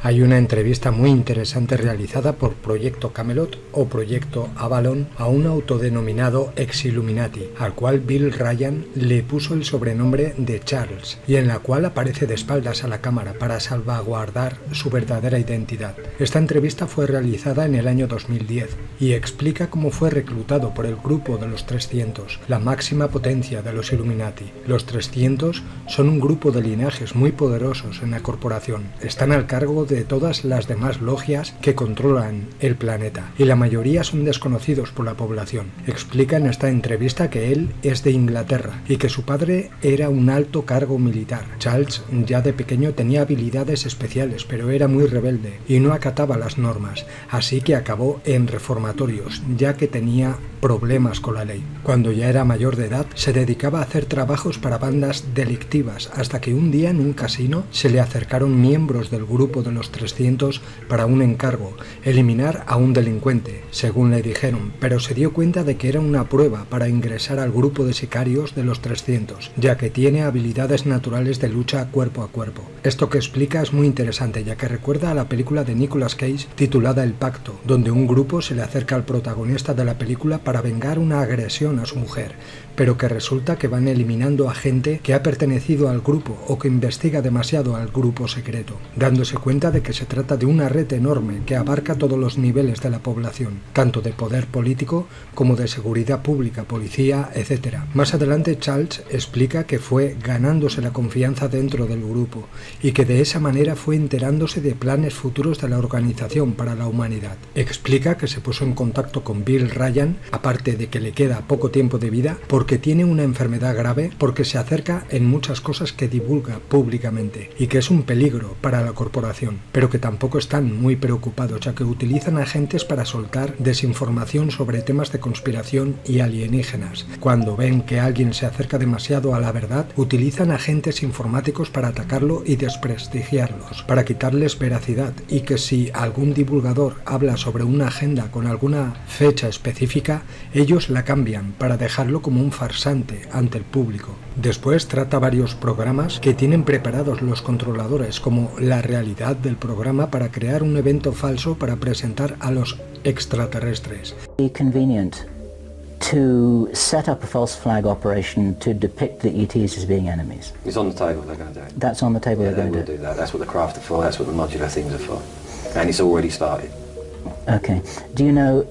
Hay una entrevista muy interesante realizada por Proyecto Camelot o Proyecto Avalon a un autodenominado EXILLUMINATI, al cual Bill Ryan le puso el sobrenombre de Charles, y en la cual aparece de espaldas a la cámara para salvaguardar su verdadera identidad. Esta entrevista fue realizada en el año 2010 y explica cómo fue reclutado por el grupo de los 300, la máxima potencia de los Illuminati. Los 300 son un grupo de linajes muy poderosos en la corporación. Están al cargo de todas las demás logias que controlan el planeta, y la mayoría son desconocidos por la población. Explica en esta entrevista que él es de Inglaterra y que su padre era un alto cargo militar. Charles ya de pequeño tenía habilidades especiales, pero era muy rebelde y no acataba las normas, así que acabó en reformatorios, ya que tenía problemas con la ley. Cuando ya era mayor de edad, se dedicaba a hacer trabajos para bandas delictivas, hasta que un día en un casino se le acercaron miembros del grupo de los 300 para un encargo, eliminar a un delincuente, según le dijeron, pero se dio cuenta de que era una prueba para ingresar al grupo de sicarios de los 300, ya que tiene habilidades naturales de lucha cuerpo a cuerpo. Esto que explica es muy interesante, ya que recuerda a la película de Nicolas Cage titulada El Pacto, donde un grupo se le acerca al protagonista de la película para vengar una agresión a su mujer, pero que resulta que van eliminando a gente que ha pertenecido al grupo o que investiga demasiado al grupo secreto, dándose cuenta de que se trata de una red enorme que abarca todos los niveles de la población, tanto de poder político como de seguridad pública, policía, etc. Más adelante Charles explica que fue ganándose la confianza dentro del grupo y que de esa manera fue enterándose de planes futuros de la organización para la humanidad. Explica que se puso en contacto con Bill Ryan, aparte de que le queda poco tiempo de vida, porque tiene una enfermedad grave, porque se acerca en muchas cosas que divulga públicamente y que es un peligro para la corporación, pero que tampoco están muy preocupados, ya que utilizan agentes para soltar desinformación sobre temas de conspiración y alienígenas. Cuando ven que alguien se acerca demasiado a la verdad, utilizan agentes informáticos para atacarlo y desprestigiarlos, para quitarles veracidad, y que si algún divulgador habla sobre una agenda con alguna fecha específica, ellos la cambian para dejarlo como un farsante ante el público. Después trata varios programas que tienen preparados los controladores, como la realidad del programa para crear un evento falso para presentar a los extraterrestres. Convenient to set up a false flag operation to depict the ETs as being enemies. It's on the table, they're going to do it. That's on the table, yeah, they're going to to do that. That's what the craft are for, that's what the modular things are for. And it's already started. Okay. Do you know,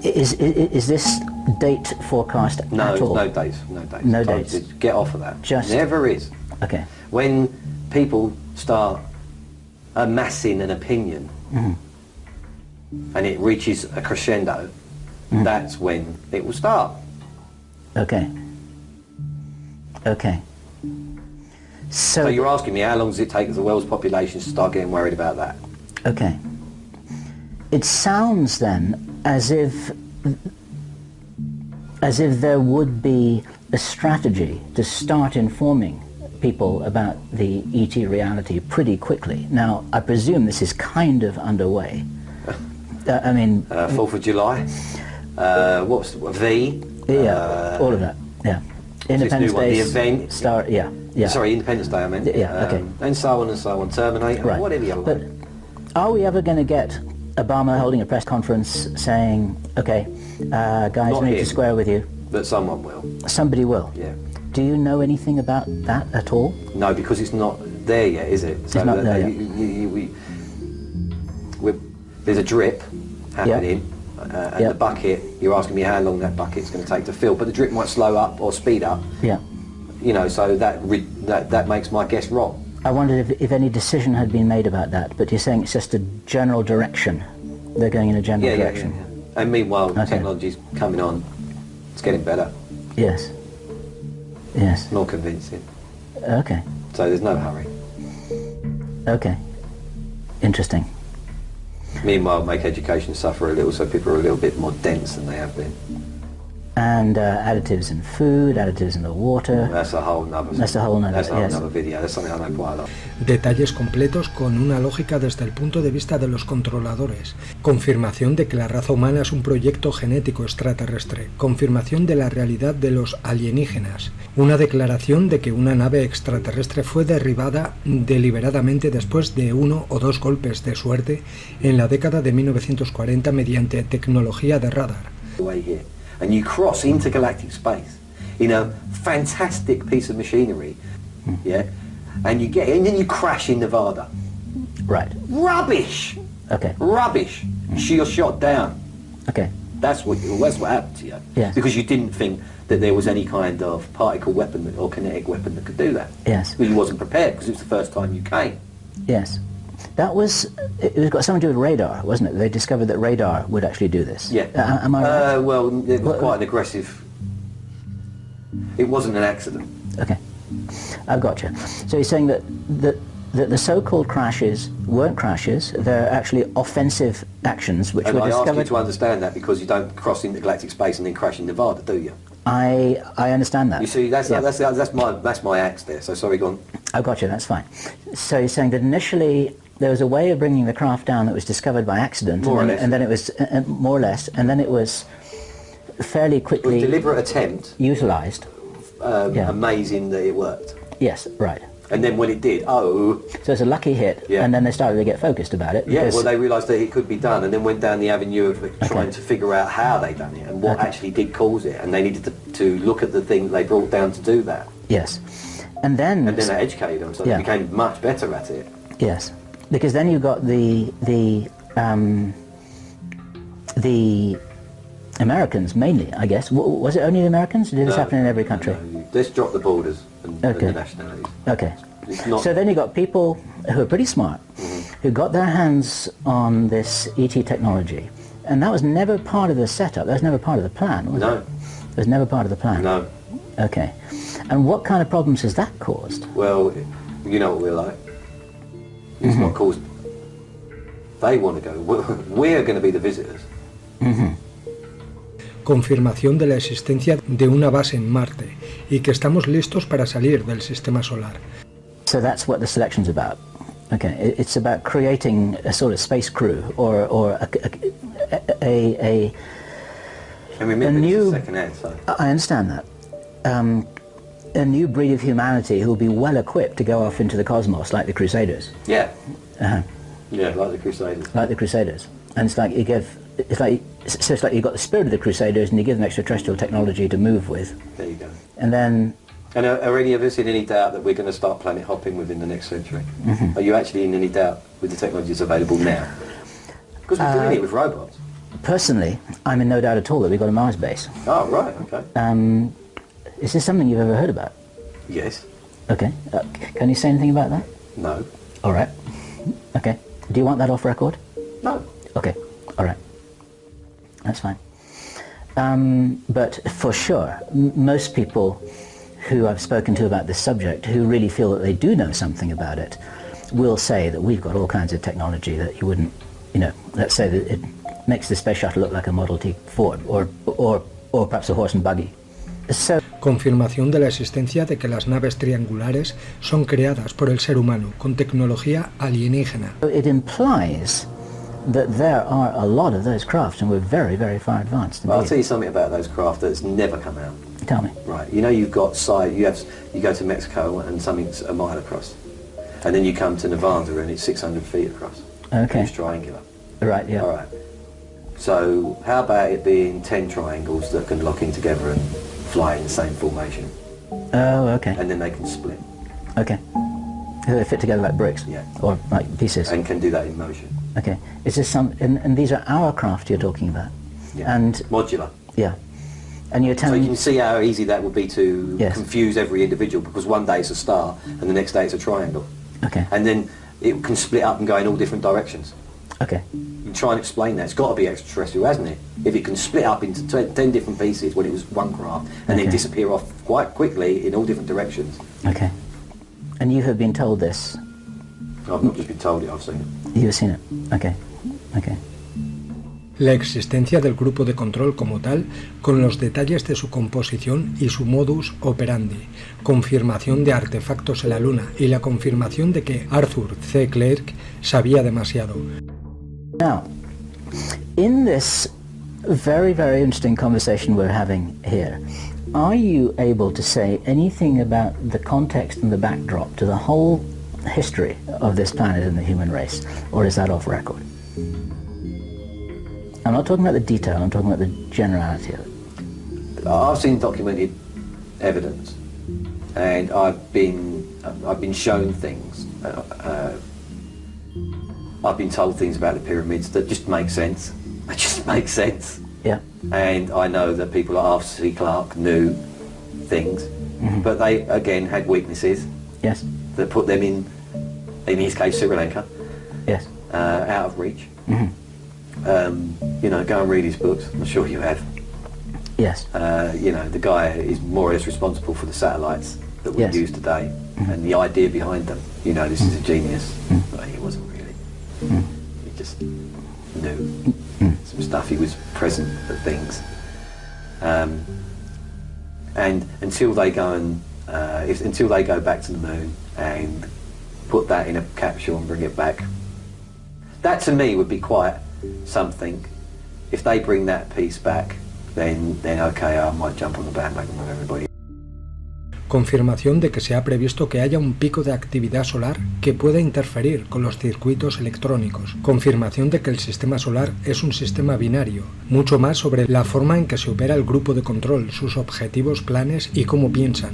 is this date forecast at all? No dates, no dates. No dates. Get off of that. Just... Never is. Okay. When people start amassing an opinion and it reaches a crescendo, that's when it will start. Okay. Okay. So you're asking me how long does it take the world's population to start getting worried about that? Okay. It sounds then as if there would be a strategy to start informing people about the ET reality pretty quickly. Now, I presume this is kind of underway. I mean... 4th of July? What's V? Yeah, all of that, yeah. Independence Day, the event. Sorry, Independence Day I meant. Yeah, okay. And so on, Terminator, right. Whatever you like. But are we ever going to get Obama holding a press conference saying, okay, guys, we need to square with you? But someone will. Somebody will? Yeah. Do you know anything about that at all? No, because it's not there yet, is it? So it's not there yet. There's a drip happening. And the bucket, you're asking me how long that bucket's going to take to fill, but the drip might slow up or speed up. Yeah. You know, so that makes my guess wrong. I wondered if any decision had been made about that, but you're saying it's just a general direction. They're going in a general direction. Yeah. And meanwhile, technology's coming on. It's getting better. Yes. Yes. More convincing. Okay. So there's no hurry. Okay. Interesting. Meanwhile, make education suffer a little, so people are a little bit more dense than they have been. And additives in food, additives in the water. That's a whole nother. That's a whole nother. That's a whole yes. nother video. That's something I know quite a lot. Detalles completos con una lógica desde el punto de vista de los controladores. Confirmación de que la raza humana es un proyecto genético extraterrestre. Confirmación de la realidad de los alienígenas. Una declaración de que una nave extraterrestre fue derribada deliberadamente después de 1 o 2 golpes de suerte en la década de 1940 mediante tecnología de radar. And you cross intergalactic space in a fantastic piece of machinery, yeah, and then you crash in Nevada. Right. Rubbish. Okay. Rubbish. You're shot down. Okay. That's what happened to you. Yes. Because you didn't think that there was any kind of particle weapon or kinetic weapon that could do that. Yes. Well, you wasn't prepared because it was the first time you came. Yes. It got something to do with radar, wasn't it? They discovered that radar would actually do this. Yeah. Am I right? Well, it was quite an aggressive... It wasn't an accident. Okay. I've got you. So you're saying that the so-called crashes weren't crashes, they're actually offensive actions which And were I discovered... asked you to understand that because you don't cross intergalactic space and then crash in Nevada, do you? I understand that. You see, that's my axe there, so sorry, go on. I've got you, that's fine. So you're saying that initially there was a way of bringing the craft down that was discovered by accident, and then it was more or less, and then it was fairly quickly It was a deliberate attempt, utilized. amazing that it worked. Yes, right. And then when it did, So it's a lucky hit, and then they started to get focused about it. yeah, well, they realised that it could be done, and then went down the avenue of trying to figure out how they done it and what actually did cause it, and they needed to look at the thing they brought down to do that. Yes. And then they educated them, so they became much better at it. Yes, because then you got the Americans mainly, I guess. Was it only the Americans? Did this happen in every country? No, let's drop the borders and the nationalities. Okay. It's not... So then you got people who are pretty smart, who got their hands on this ET technology, and that was never part of the setup. That was never part of the plan, was it? No. It was never part of the plan? No. Okay. And what kind of problems has that caused? Well, you know what we're like. It's not caused... They want to go. We're going to be the visitors. Confirmación de la existencia de una base en Marte y que estamos listos para salir del sistema solar. So that's what the selection's about. Okay, it's about creating a sort of space crew or a And remember, new... it's second-hand, so... I understand that. A new breed of humanity who will be well equipped to go off into the cosmos like the Crusaders. Yeah. Yeah, like the Crusaders. Like the Crusaders. And it's like it's like you've got the spirit of the Crusaders and you give them extraterrestrial technology to move with. There you go. And then... And are any of us in any doubt that we're going to start planet hopping within the next century? Are you actually in any doubt with the technologies available now? Because we're doing it with robots. Personally, I'm in no doubt at all that we've got a Mars base. Oh, right, okay. Is this something you've ever heard about? Yes. Okay. Can you say anything about that? No. All right. Okay. Do you want that off record? No. Okay. All right. That's fine. But for sure, most people who I've spoken to about this subject, who really feel that they do know something about it, will say that we've got all kinds of technology that you wouldn't, let's say that it makes the space shuttle look like a Model T Ford, or perhaps a horse and buggy. So, Confirmación de la existencia de que las naves triangulares son creadas por el ser humano con tecnología alienígena. it implies that there are a lot of those crafts and we're very, very far advanced. Well, I'll tell you something about those craft that's never come out. Tell me. Right, you've got you go to Mexico and something's a mile across. And then you come to Nevada and it's 600 feet across. Okay. It's triangular. Right, yeah. All right. So how about it being 10 triangles that can lock in together and fly in the same formation? Oh, okay. And then they can split. Okay. So they fit together like bricks? Yeah. Or like pieces? And can do that in motion. Okay. Is this and these are our craft you're talking about? Yeah. And modular. yeah. And you're So telling you can see how easy that would be to Yes. confuse every individual, because one day it's a star and the next day it's a triangle. Okay. And then it can split up and go in all different directions. Okay. You can try and explain that. It's got to be extraterrestrial, hasn't it? If it can split up into 10 different pieces when it was one craft and then disappear off quite quickly in all different directions. Okay. And you have been told this? I've not just been told it, I've seen it. You've seen it? Okay. Okay. la existencia del grupo de control como tal, con los detalles de su composición y su modus operandi, confirmación de artefactos en la Luna y la confirmación de que Arthur C. Clarke sabía demasiado. Now, in this very, very interesting conversation we're having here, are you able to say anything about the context and the backdrop to the whole history of this planet and the human race, or is that off record? I'm not talking about the detail, I'm talking about the generality of it. I've seen documented evidence, and I've been shown things. I've been told things about the pyramids that just make sense. They just make sense. Yeah. And I know that people like Arthur C. Clarke knew things, but they again had weaknesses. Yes. That put them in his case, Sri Lanka. Yes. Out of reach. You know, go and read his books. I'm sure you have. Yes. You know, the guy is more or less responsible for the satellites that we use today, and the idea behind them. You know, this is a genius. But he wasn't really. He just knew some stuff. He was present at things. And until they go until they go back to the moon and put that in a capsule and bring it back, that to me would be quite something. If they bring that piece back, then okay, I might jump on the bandwagon with everybody. Confirmación de que se ha previsto que haya un pico de actividad solar que pueda interferir con los circuitos electrónicos. Confirmación de que el sistema solar es un sistema binario. Mucho más sobre la forma en que se opera el grupo de control, sus objetivos, planes y cómo piensan.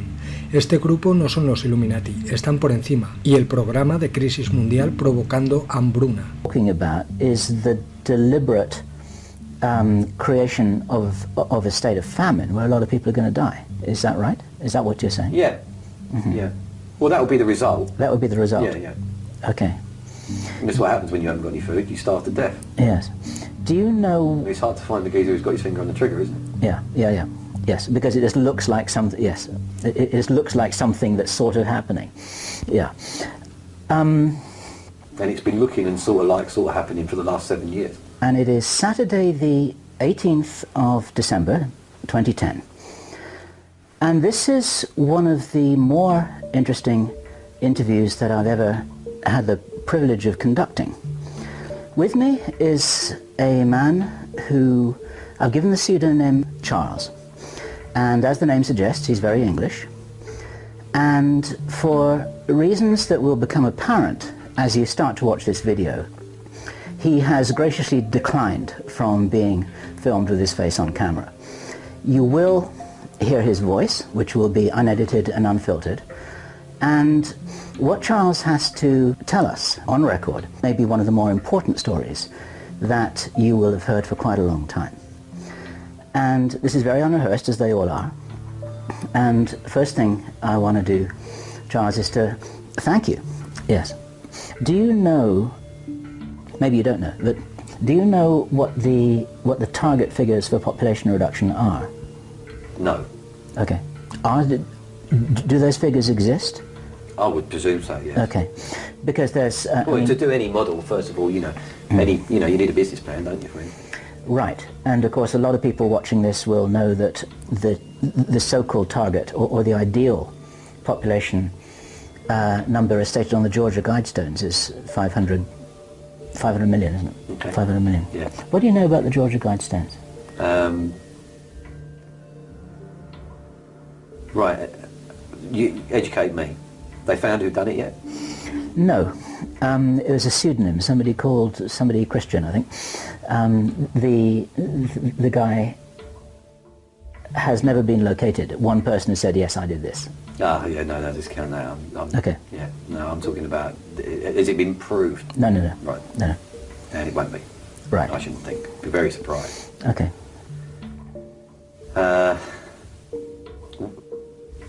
Este grupo no son los Illuminati, están por encima. Y el programa de crisis mundial provocando hambruna. Talking about is the deliberate creation of a state of famine where a lot of people are going to die. Is that right? Is that what you're saying? Yeah. Yeah. Well, that would be the result. That would be the result? Yeah. Okay. And that's what happens when you haven't got any food. You starve to death. Yes. Do you know... It's hard to find the geezer who's got his finger on the trigger, isn't it? Yeah. Yes, because it just looks like something... Yes. It just looks like something that's sort of happening. Yeah. And it's been looking and sort of happening for the last 7 years. And it is Saturday the 18th of December 2010. And this is one of the more interesting interviews that I've ever had the privilege of conducting. With me is a man who I've given the pseudonym Charles. And as the name suggests, he's very English. And for reasons that will become apparent as you start to watch this video, he has graciously declined from being filmed with his face on camera. You will hear his voice, which will be unedited and unfiltered, and what Charles has to tell us on record may be one of the more important stories that you will have heard for quite a long time. And this is very unrehearsed, as they all are. And first thing I want to do, Charles, is to thank you. Yes. Do you know, maybe you don't know, but do you know what the target figures for population reduction are? No. Okay. Do those figures exist? I would presume so, yes. Okay. Because there's... well, to do any model, first of all, you need a business plan, don't you, friend? Right. And of course, a lot of people watching this will know that the so-called target or the ideal population number as stated on the Georgia Guidestones is 500 million, isn't it? Okay. 500 million. Yeah. What do you know about the Georgia Guidestones? Right. You educate me. They found who'd done it yet? No. It was a pseudonym, somebody Christian, I think. The guy has never been located. One person has said, yes, I did this. No, discount that. Okay. Yeah, no, I'm talking about, has it been proved? No. Right. No. And it won't be. Right. I shouldn't think. Be very surprised. Okay.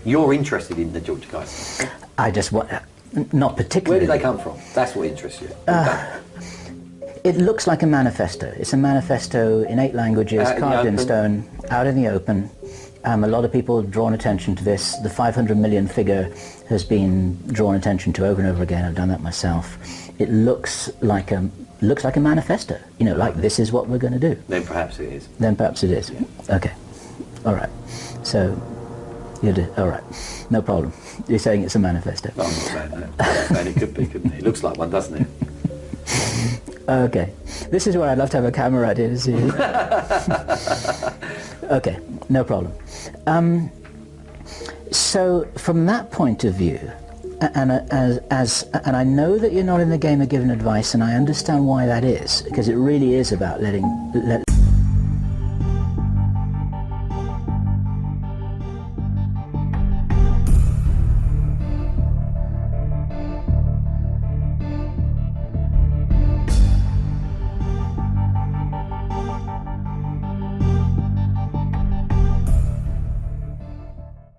You're interested in the Georgia guys? I just want, not particularly. Where did they come from? That's what interests you. It looks like a manifesto. It's a manifesto in 8 languages, carved in stone, out in the open. A lot of people have drawn attention to this. The 500 million figure has been drawn attention to over and over again. I've done that myself. it looks like a manifesto. You know, like this is what we're going to do. Then perhaps it is. Then perhaps it is. Yeah. Okay. All right. So you do. All right. No problem. You're saying it's a manifesto. Well, I'm not saying that. I'm saying it could be, couldn't it? It looks like one, doesn't it? Okay. This is where I'd love to have a camera right here to see you. Okay. No problem. So from that point of view, and I know that you're not in the game of giving advice, and I understand why that is, because it really is about letting